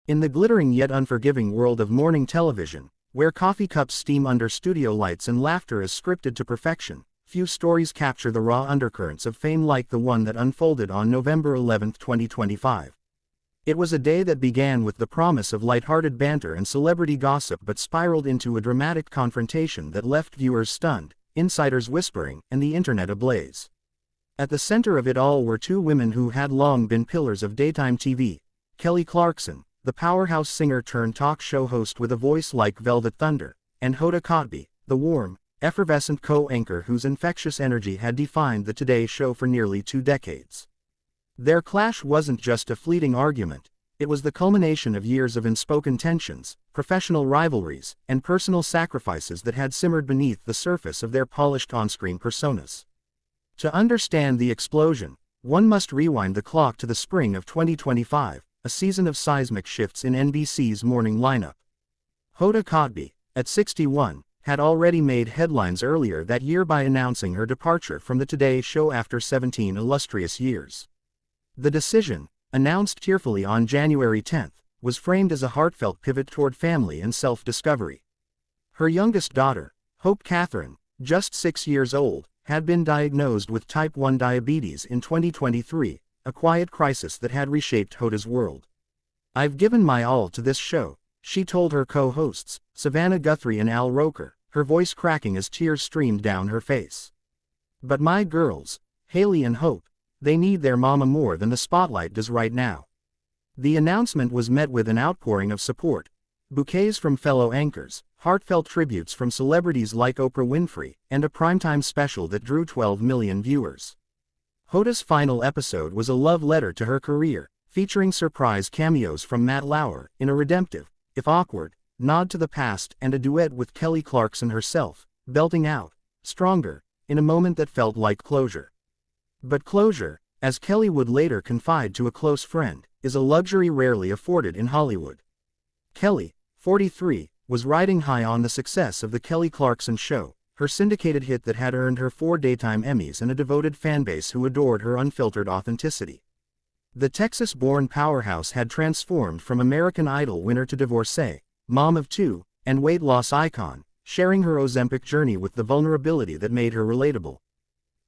In the glittering yet unforgiving world of morning television, where coffee cups steam under studio lights and laughter is scripted to perfection, few stories capture the raw undercurrents of fame like the one that unfolded on November 11, 2025. It was a day that began with the promise of lighthearted banter and celebrity gossip but spiraled into a dramatic confrontation that left viewers stunned, insiders whispering, and the internet ablaze. At the center of it all were two women who had long been pillars of daytime TV: Kelly Clarkson, the powerhouse singer turned talk show host with a voice like velvet thunder, and Hoda Kotb, the warm, effervescent co-anchor whose infectious energy had defined the Today Show for nearly 2 decades. Their clash wasn't just a fleeting argument, it was the culmination of years of unspoken tensions, professional rivalries, and personal sacrifices that had simmered beneath the surface of their polished on-screen personas. To understand the explosion, one must rewind the clock to the spring of 2025, a season of seismic shifts in NBC's morning lineup. Hoda Kotb, at 61, had already made headlines earlier that year by announcing her departure from the Today Show after 17 illustrious years. The decision, announced tearfully on January 10, was framed as a heartfelt pivot toward family and self-discovery. Her youngest daughter, Hope Catherine, just 6 years old, had been diagnosed with type 1 diabetes in 2023, a quiet crisis that had reshaped Hoda's world. "I've given my all to this show," she told her co-hosts, Savannah Guthrie and Al Roker, her voice cracking as tears streamed down her face. "But my girls, Haley and Hope, they need their mama more than the spotlight does right now." The announcement was met with an outpouring of support: bouquets from fellow anchors, heartfelt tributes from celebrities like Oprah Winfrey, and a primetime special that drew 12 million viewers. Hoda's final episode was a love letter to her career, featuring surprise cameos from Matt Lauer in a redemptive, if awkward, nod to the past and a duet with Kelly Clarkson herself, belting out "Stronger" in a moment that felt like closure. But closure, as Kelly would later confide to a close friend, is a luxury rarely afforded in Hollywood. Kelly, 43, was riding high on the success of The Kelly Clarkson Show, her syndicated hit that had earned her 4 daytime Emmys and a devoted fanbase who adored her unfiltered authenticity. The Texas-born powerhouse had transformed from American Idol winner to divorcee, mom of 2, and weight loss icon, sharing her Ozempic journey with the vulnerability that made her relatable.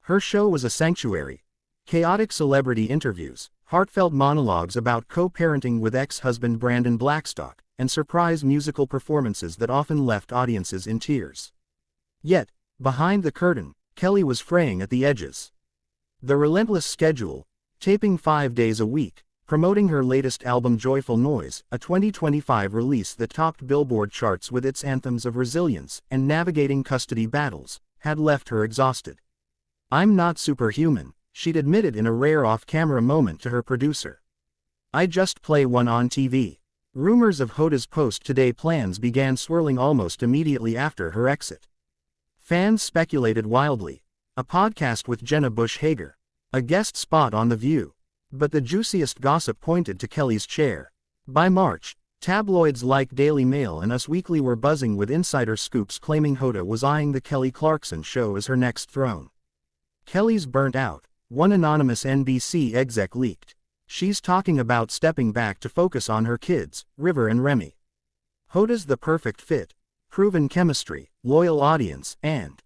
Her show was a sanctuary: chaotic celebrity interviews, heartfelt monologues about co-parenting with ex-husband Brandon Blackstock, and surprise musical performances that often left audiences in tears. Yet, behind the curtain, Kelly was fraying at the edges. The relentless schedule, taping 5 days a week, promoting her latest album Joyful Noise, a 2025 release that topped Billboard charts with its anthems of resilience, and navigating custody battles, had left her exhausted. "I'm not superhuman," she'd admitted in a rare off-camera moment to her producer. "I just play one on TV." Rumors of Hoda's post-Today plans began swirling almost immediately after her exit. Fans speculated wildly: a podcast with Jenna Bush Hager, a guest spot on The View. But the juiciest gossip pointed to Kelly's chair. By March, tabloids like Daily Mail and Us Weekly were buzzing with insider scoops claiming Hoda was eyeing The Kelly Clarkson Show as her next throne. "Kelly's burnt out," one anonymous NBC exec leaked. "She's talking about stepping back to focus on her kids, River and Remy. Hoda's the perfect fit, proven chemistry, loyal audience, and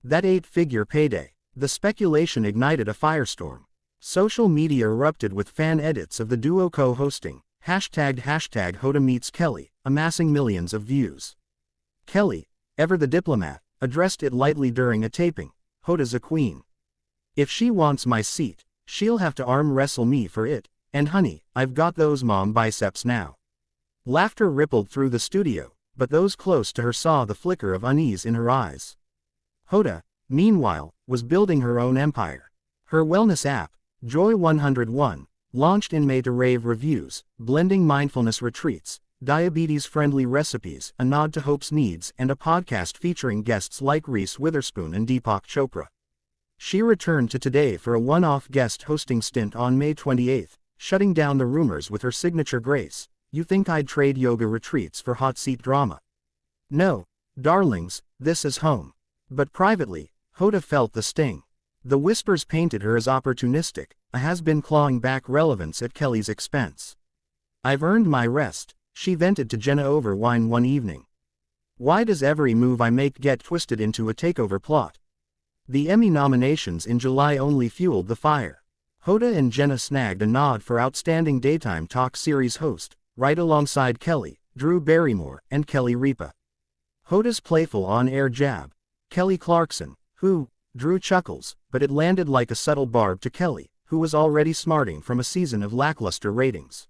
that 8-figure payday." The speculation ignited a firestorm. Social media erupted with fan edits of the duo co-hosting, #hashtag Hoda meets Kelly, amassing millions of views. Kelly, ever the diplomat, addressed it lightly during a taping: "Hoda's a queen. If she wants my seat, she'll have to arm wrestle me for it, and honey, I've got those mom biceps now." Laughter rippled through the studio, but those close to her saw the flicker of unease in her eyes. Hoda, meanwhile, was building her own empire. Her wellness app, Joy 101, launched in May to rave reviews, blending mindfulness retreats, diabetes-friendly recipes, a nod to Hope's needs, and a podcast featuring guests like Reese Witherspoon and Deepak Chopra. She returned to Today for a one-off guest hosting stint on May 28, shutting down the rumors with her signature grace: "You think I'd trade yoga retreats for hot seat drama? No, darlings, this is home." But privately, Hoda felt the sting. The whispers painted her as opportunistic, a has-been clawing back relevance at Kelly's expense. I've earned my rest, she vented to Jenna over wine one evening. Why does every move I make get twisted into a takeover plot? The Emmy nominations in July only fueled the fire. Hoda and Jenna snagged a nod for Outstanding Daytime Talk Series Host, right alongside Kelly, Drew Barrymore, and Kelly Ripa. Hoda's playful on-air jab, Kelly Clarkson, who, Drew chuckles, but it landed like a subtle barb to Kelly, who was already smarting from a season of lackluster ratings.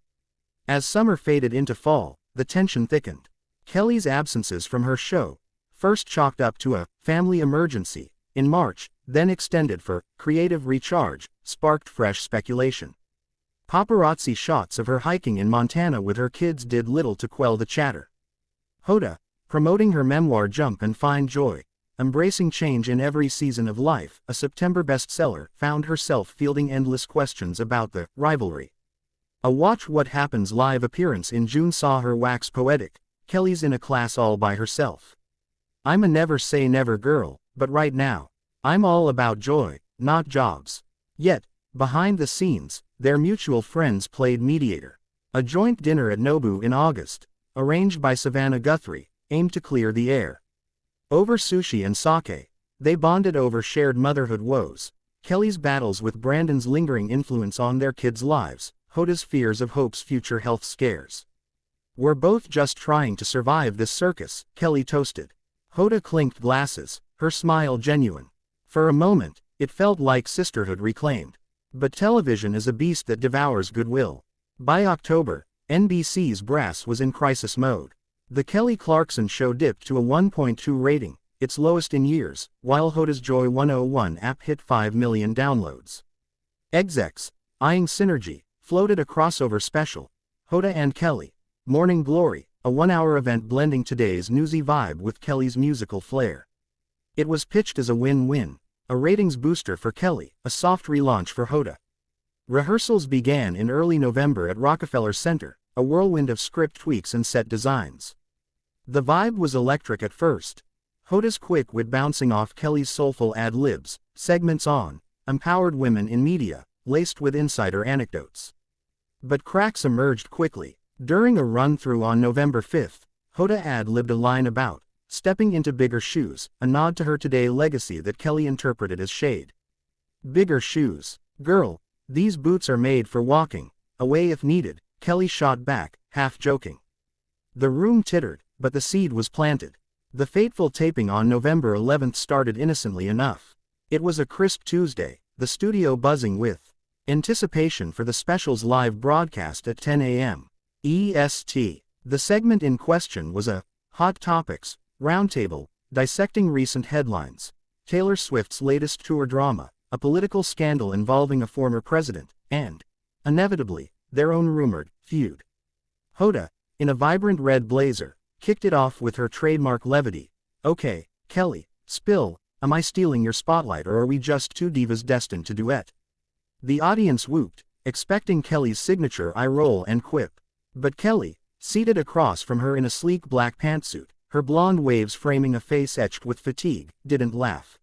As summer faded into fall, the tension thickened. Kelly's absences from her show, first chalked up to a family emergency in March, then extended for creative recharge, sparked fresh speculation. Paparazzi shots of her hiking in Montana with her kids did little to quell the chatter. Hoda, promoting her memoir Jump and Find Joy, embracing change in every season of life, a September bestseller, found herself fielding endless questions about the rivalry. A Watch What Happens live appearance in June saw her wax poetic. Kelly's in a class all by herself. I'm a never say never girl, but right now, I'm all about joy, not jobs. Yet, behind the scenes, their mutual friends played mediator. A joint dinner at Nobu in August, arranged by Savannah Guthrie, aimed to clear the air. Over sushi and sake, they bonded over shared motherhood woes, Kelly's battles with Brandon's lingering influence on their kids' lives, Hoda's fears of Hope's future health scares. We're both just trying to survive this circus, Kelly toasted. Hoda clinked glasses, her smile genuine. For a moment, it felt like sisterhood reclaimed. But television is a beast that devours goodwill. By October, NBC's brass was in crisis mode. The Kelly Clarkson show dipped to a 1.2 rating, its lowest in years, while Hoda's Joy 101 app hit 5 million downloads. Execs, eyeing synergy, floated a crossover special, Hoda and Kelly, Morning Glory, a one-hour event blending today's newsy vibe with Kelly's musical flair. It was pitched as a win-win, a ratings booster for Kelly, a soft relaunch for Hoda. Rehearsals began in early November at Rockefeller Center, a whirlwind of script tweaks and set designs. The vibe was electric at first. Hoda's quick wit bouncing off Kelly's soulful ad-libs, segments on empowered women in media, laced with insider anecdotes. But cracks emerged quickly. During a run-through on November 5th, Hoda ad-libbed a line about stepping into bigger shoes, a nod to her Today legacy that Kelly interpreted as shade. Bigger shoes. Girl, these boots are made for walking away if needed, Kelly shot back, half joking. The room tittered, but the seed was planted. The fateful taping on November 11th started innocently enough. It was a crisp Tuesday, the studio buzzing with anticipation for the special's live broadcast at 10 a.m. EST. The segment in question was a Hot Topics Roundtable, dissecting recent headlines, Taylor Swift's latest tour drama, a political scandal involving a former president, and, inevitably, their own rumored feud. Hoda, in a vibrant red blazer, kicked it off with her trademark levity. Okay, Kelly, spill, am I stealing your spotlight or are we just two divas destined to duet? The audience whooped, expecting Kelly's signature eye roll and quip. But Kelly, seated across from her in a sleek black pantsuit, her blonde waves framing a face etched with fatigue, didn't laugh.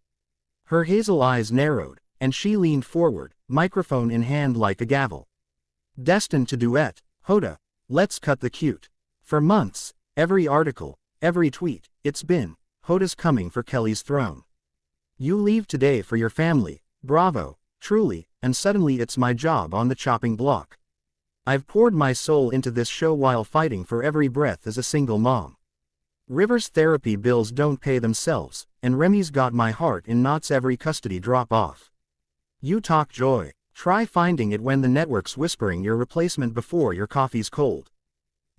Her hazel eyes narrowed, and she leaned forward, microphone in hand like a gavel. Destined to duet, Hoda, let's cut the cute. For months, every article, every tweet, it's been, Hoda's coming for Kelly's throne. You leave today for your family, bravo, truly, and suddenly it's my job on the chopping block. I've poured my soul into this show while fighting for every breath as a single mom. River's therapy bills don't pay themselves, and Remy's got my heart in knots every custody drop off. You talk joy, try finding it when the network's whispering your replacement before your coffee's cold.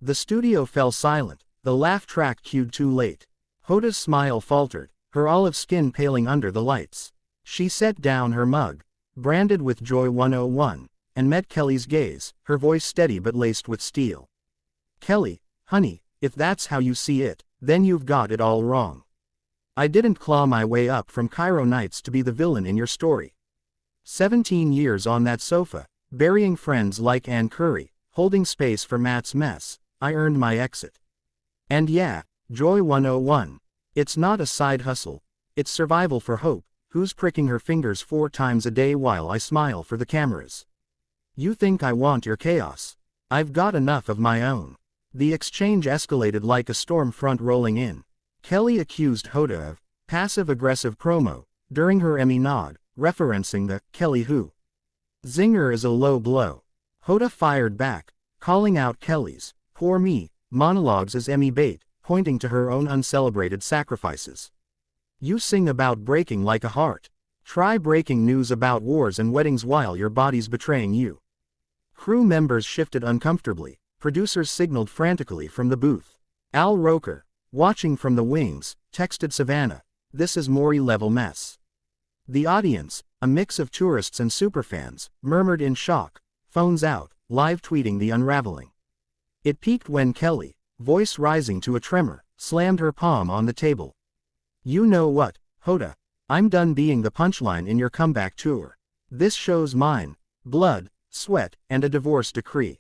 The studio fell silent, the laugh track cued too late. Hoda's smile faltered, her olive skin paling under the lights. She set down her mug, branded with Joy 101, and met Kelly's gaze, her voice steady but laced with steel. Kelly, honey, if that's how you see it, then you've got it all wrong. I didn't claw my way up from Cairo Nights to be the villain in your story. 17 years on that sofa, burying friends like Ann Curry, holding space for Matt's mess, I earned my exit. And yeah, Joy 101. It's not a side hustle, it's survival for Hope, who's pricking her fingers 4 times a day while I smile for the cameras. You think I want your chaos? I've got enough of my own. The exchange escalated like a storm front rolling in. Kelly accused Hoda of passive-aggressive promo during her Emmy nod, referencing the Kelly Who zinger as a low blow. Hoda fired back, calling out Kelly's poor me monologues as Emmy bait, pointing to her own uncelebrated sacrifices. You sing about breaking like a heart. Try breaking news about wars and weddings while your body's betraying you. Crew members shifted uncomfortably. Producers signaled frantically from the booth. Al Roker, watching from the wings, texted Savannah, "This is Maury-level mess." The audience, a mix of tourists and superfans, murmured in shock, phones out, live tweeting the unraveling. It peaked when Kelly, voice rising to a tremor, slammed her palm on the table. "You know what, Hoda? I'm done being the punchline in your comeback tour. This show's mine. Blood, sweat, and a divorce decree.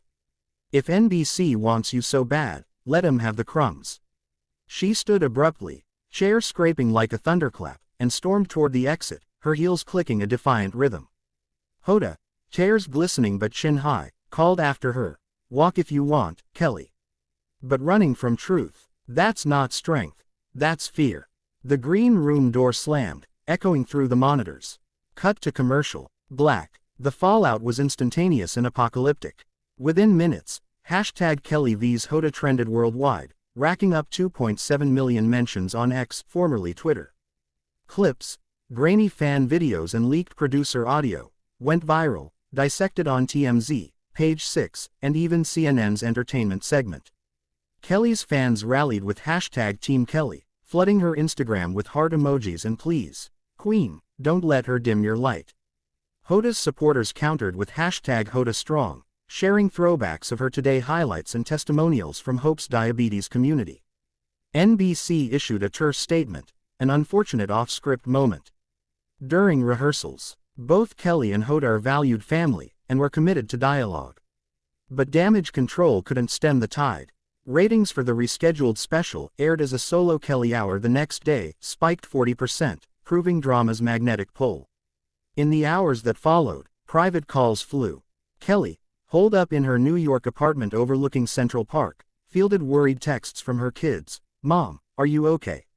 If NBC wants you so bad, let 'em have the crumbs." She stood abruptly, chair scraping like a thunderclap, and stormed toward the exit, her heels clicking a defiant rhythm. Hoda, chairs glistening but chin high, called after her, "Walk if you want, Kelly. But running from truth, that's not strength, that's fear." The green room door slammed, echoing through the monitors. Cut to commercial. Black. The fallout was instantaneous and apocalyptic. Within minutes, #Kelly vs Hoda trended worldwide, racking up 2.7 million mentions on X, formerly Twitter. Clips, grainy fan videos and leaked producer audio went viral, dissected on TMZ, Page 6, and even CNN's entertainment segment. Kelly's fans rallied with #TeamKelly, flooding her Instagram with heart emojis and pleas, "Queen, don't let her dim your light." Hoda's supporters countered with #HodaStrong, sharing throwbacks of her Today highlights and testimonials from Hope's diabetes community. NBC issued a terse statement, an unfortunate off-script moment. During rehearsals, both Kelly and Hoda are valued family, and were committed to dialogue. But damage control couldn't stem the tide. Ratings for the rescheduled special, aired as a solo Kelly hour the next day, spiked 40%, proving drama's magnetic pull. In the hours that followed, private calls flew. Kelly, holed up in her New York apartment overlooking Central Park, fielded worried texts from her kids, "Mom, are you okay?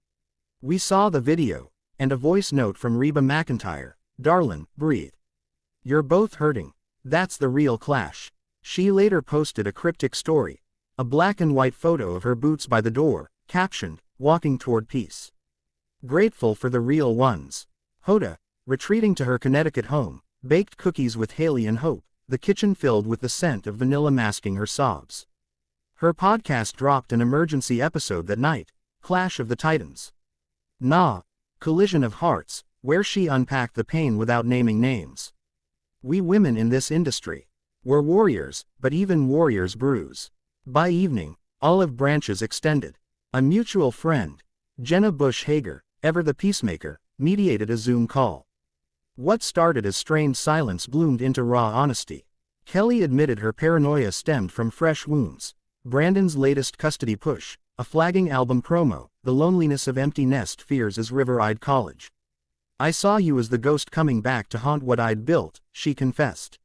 We saw the video," and a voice note from Reba McEntire, "Darlin', breathe. You're both hurting. That's the real clash." She later posted a cryptic story, a black and white photo of her boots by the door, captioned, "Walking toward peace. Grateful for the real ones." Hoda, retreating to her Connecticut home, baked cookies with Haley and Hope, the kitchen filled with the scent of vanilla masking her sobs. Her podcast dropped an emergency episode that night, Clash of the Titans. Collision of Hearts, where she unpacked the pain without naming names. "We women in this industry, we're warriors, but even warriors bruise." By evening, olive branches extended. A mutual friend, Jenna Bush Hager, ever the peacemaker, mediated a Zoom call. What started as strained silence bloomed into raw honesty. Kelly admitted her paranoia stemmed from fresh wounds. Brandon's latest custody push, a flagging album promo, the loneliness of empty nest fears as River-eyed college. "I saw you as the ghost coming back to haunt what I'd built," she confessed.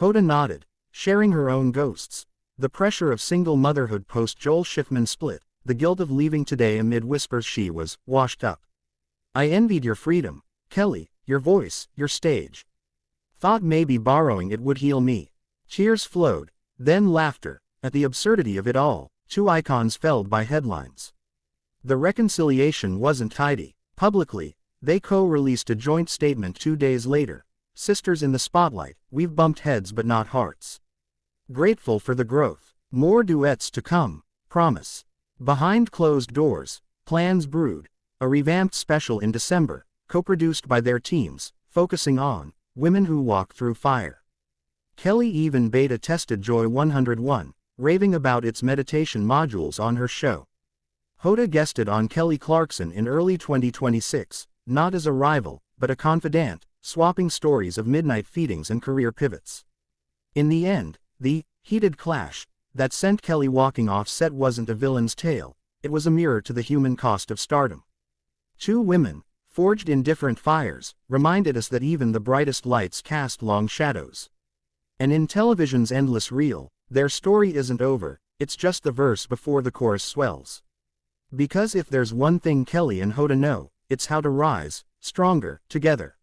Hoda nodded, sharing her own ghosts. The pressure of single motherhood post-Joel Schiffman split, the guilt of leaving Today amid whispers she was washed up. "I envied your freedom, Kelly, your voice, your stage. Thought maybe borrowing it would heal me." Cheers flowed, then laughter, at the absurdity of it all, two icons felled by headlines. The reconciliation wasn't tidy. Publicly, they co-released a joint statement 2 days later. "Sisters in the spotlight, we've bumped heads but not hearts. Grateful for the growth. More duets to come, promise." Behind closed doors, plans brewed. A revamped special in December, co-produced by their teams, focusing on women who walk through fire. Kelly even beta-tested Joy 101, raving about its meditation modules on her show. Hoda guested on Kelly Clarkson in early 2026, not as a rival, but a confidant, swapping stories of midnight feedings and career pivots. In the end, the heated clash that sent Kelly walking off set wasn't a villain's tale, it was a mirror to the human cost of stardom. Two women, forged in different fires, reminded us that even the brightest lights cast long shadows. And in television's endless reel, Their story isn't over, it's just the verse before the chorus swells. Because if there's one thing Kelly and Hoda know, it's how to rise, stronger, together.